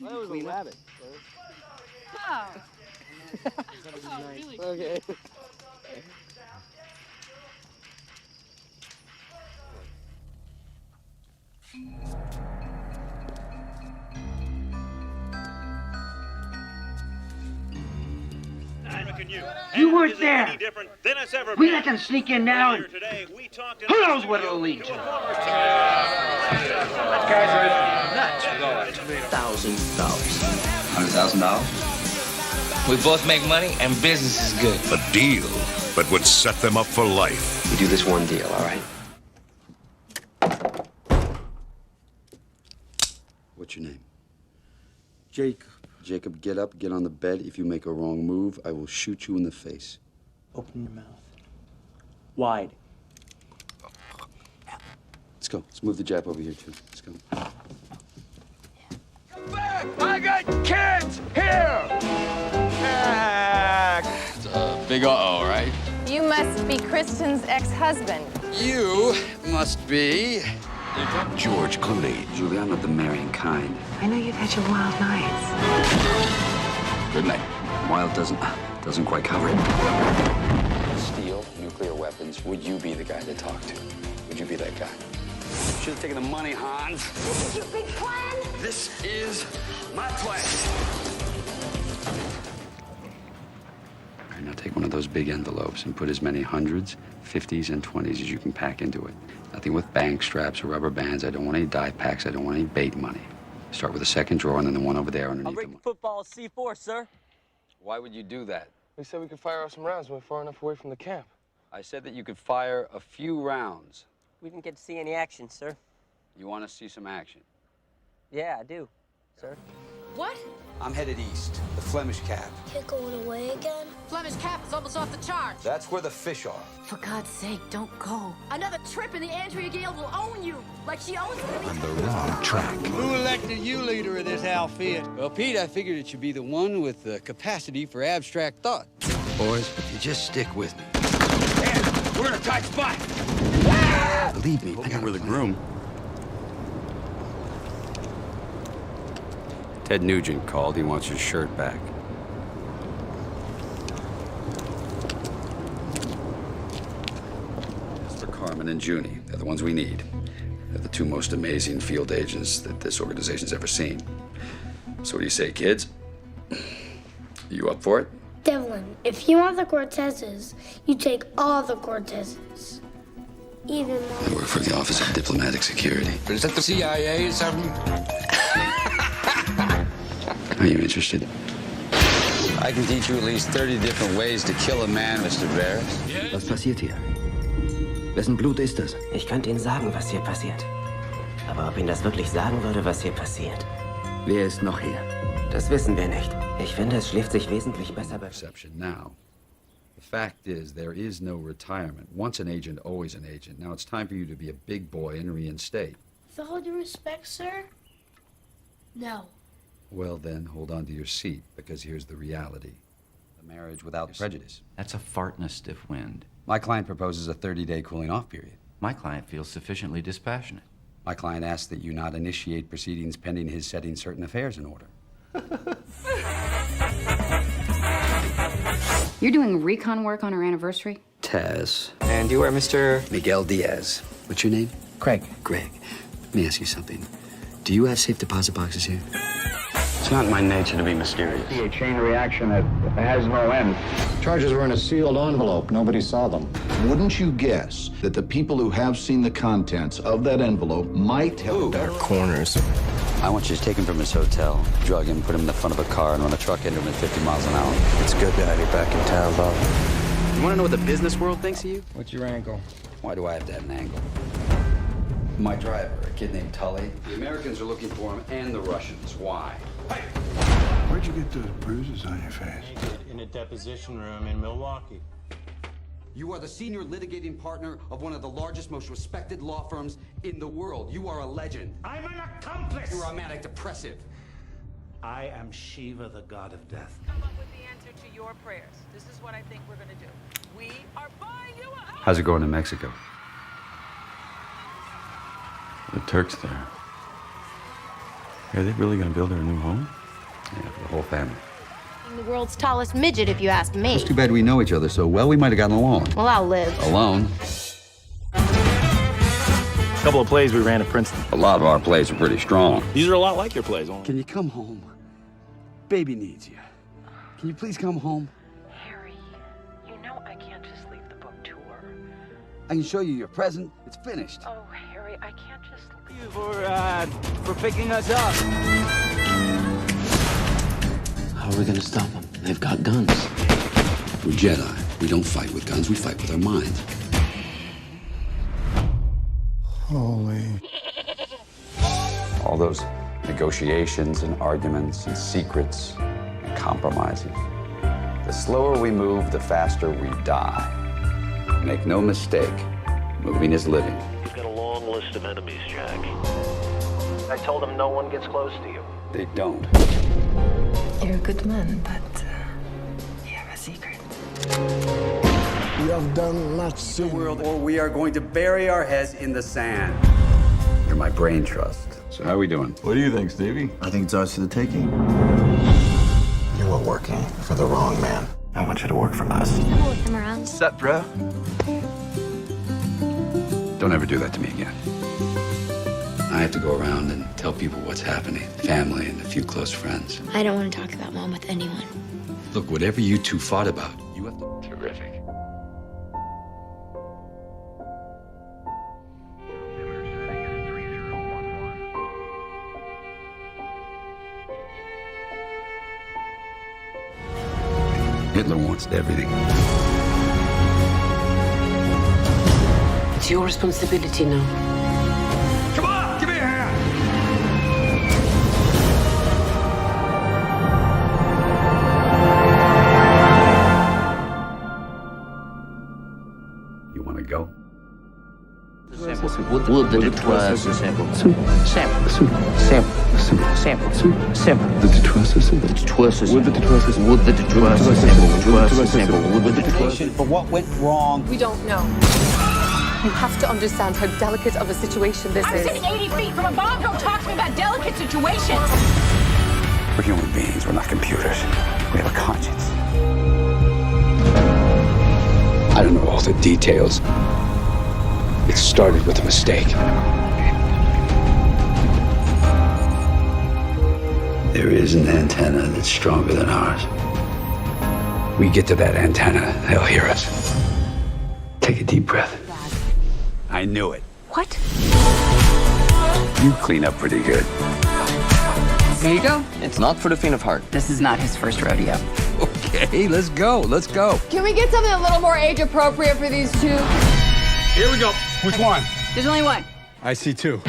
That was a rabbit. Oh. Oh, really? Okay. You weren't there. We let them sneak in now, and who knows what it'll lead to. That guy's nuts. $1,000. $100,000? We both make money and business is good. A deal that would set them up for life. We do this one deal, all right? What's your name? Jacob. Jacob, get up, get on the bed. If you make a wrong move, I will shoot you in the face. Open your mouth. Wide. Let's go. Let's move the jab over here, too. Let's go. Come back! I got kids here! It's a big uh-oh, right? You must be Kristen's ex-husband. You must be... George Clooney. Julie, I'm not the marrying kind. I know you've had your wild nights. Good night. Wild doesn't quite cover it. Steel, nuclear weapons. Would you be the guy to talk to? Would you be that guy? Should have taken the money, Hans. This is your big plan? This is my plan. All right, now take one of those big envelopes and put as many hundreds, 50s, and 20s as you can pack into it. Nothing with bank straps or rubber bands. I don't want any die packs. I don't want any bait money. Start with the second drawer and then the one over there underneath. I'll rate the football C4, sir. Why would you do that? We said we could fire off some rounds when we're far enough away from the camp. I said that you could fire a few rounds. We didn't get to see any action, sir. You want to see some action? Yeah, I do, sir. What? I'm headed east, the Flemish Cap. You're going away again? Flemish Cap is almost off the charts. That's where the fish are. For God's sake, don't go. Another trip and the Andrea Gale will own you, like she owns me. On the wrong track. Who elected you leader of this outfit? Well, Pete, I figured it should be the one with the capacity for abstract thought. Boys, if you just stick with me. Man, we're in a tight spot. Believe me, I got with a groom. Ted Nugent called. He wants his shirt back. It's for Carmen and Junie. They're the ones we need. They're the two most amazing field agents that this organization's ever seen. So what do you say, kids? You up for it? Devlin, if you want the Cortezes, you take all the Cortezes. Even more. I work for the Office of Diplomatic Security. Is that the CIA or something? Are you interested? I can teach you at least 30 different ways to kill a man, Mr. Barris. Was passiert hier? Wessen Blut ist das? Ich könnte Ihnen sagen, was hier passiert. Aber ob Ihnen das wirklich sagen würde, was hier passiert? Wer ist noch hier? Das wissen wir nicht. Ich finde, es schläft sich wesentlich besser bei... Exception now. The fact is, there is no retirement. Once an agent, always an agent. Now it's time for you to be a big boy and reinstate. With all due respect, sir? No. Well, then, hold on to your seat, because here's the reality. A marriage without prejudice. That's a fart in a stiff wind. My client proposes a 30-day cooling-off period. My client feels sufficiently dispassionate. My client asks that you not initiate proceedings pending his setting certain affairs in order. You're doing recon work on our anniversary? Taz. And you are Mr. Miguel Diaz. What's your name? Craig. Greg. Let me ask you something. Do you have safe deposit boxes here? It's not my nature to be mysterious. See a chain reaction that has no end. Charges were in a sealed envelope. Nobody saw them. Wouldn't you guess that the people who have seen the contents of that envelope might have... Dark corners. I want you to take him from his hotel, drug him, put him in the front of a car, and run a truck into him at 50 miles an hour. It's good to have you back in town, Bob. You want to know what the business world thinks of you? What's your angle? Why do I have to have an angle? My driver, a kid named Tully. The Americans are looking for him, and the Russians. Why? Hey! Where'd you get those bruises on your face? In a deposition room in Milwaukee. You are the senior litigating partner of one of the largest, most respected law firms in the world. You are a legend. I'm an accomplice! You are a manic depressive. I am Shiva, the god of death. Come up with the answer to your prayers. This is what I think we're gonna do. We are buying you a house! How's it going in Mexico? The Turks there. Are they really going to build her a new home? Yeah, for the whole family. The world's tallest midget, if you ask me. It's too bad we know each other so well. We might have gotten along. Well, I'll live. Alone? A couple of plays we ran at Princeton. A lot of our plays are pretty strong. These are a lot like your plays. Can you come home? Baby needs you. Can you please come home? Harry, you know I can't just leave the book tour. I can show you your present. It's finished. Oh, Harry, I can't just leave. For picking us up. How are we gonna stop them? They've got guns. We're Jedi. We don't fight with guns. We fight with our minds. Holy. All those negotiations and arguments and secrets and compromises. The slower we move, the faster we die. Make no mistake, moving is living. You've got a long list of enemies, Jack. I told them no one gets close to you. They don't. You're a good man, but you have a secret. You have done much sin. World, or we are going to bury our heads in the sand. You're my brain trust. So how are we doing? What do you think, Stevie? I think it's ours to the taking. You were working for the wrong man. I want you to work for us. Come around. What's up, bro? Don't ever do that to me again. I have to go around and tell people what's happening. Family and a few close friends. I don't want to talk about Mom with anyone. Look, whatever you two fought about, you have to... Terrific. Hitler wants everything. It's your responsibility now. Come on, give me a hand. You want to go? Would that it was a sample. Sample. That it was a simple. It was a Would that it was a simple. Would that it was a sample. It was a sample. Would that it was. For what went wrong? We don't know. You have to understand how delicate of a situation this I'm is. sitting 80 feet from a bomb. Don't talk to me about delicate situations. We're human beings. We're not computers. We have a conscience. I don't know all the details. It started with a mistake. There is an antenna that's stronger than ours. We get to that antenna, they'll hear us. Take a deep breath. I knew it. What? You clean up pretty good. There you go. It's not for the faint of heart. This is not his first rodeo. Okay, let's go. Let's go. Can we get something a little more age appropriate for these two? Here we go. Which one? There's only one. I see two.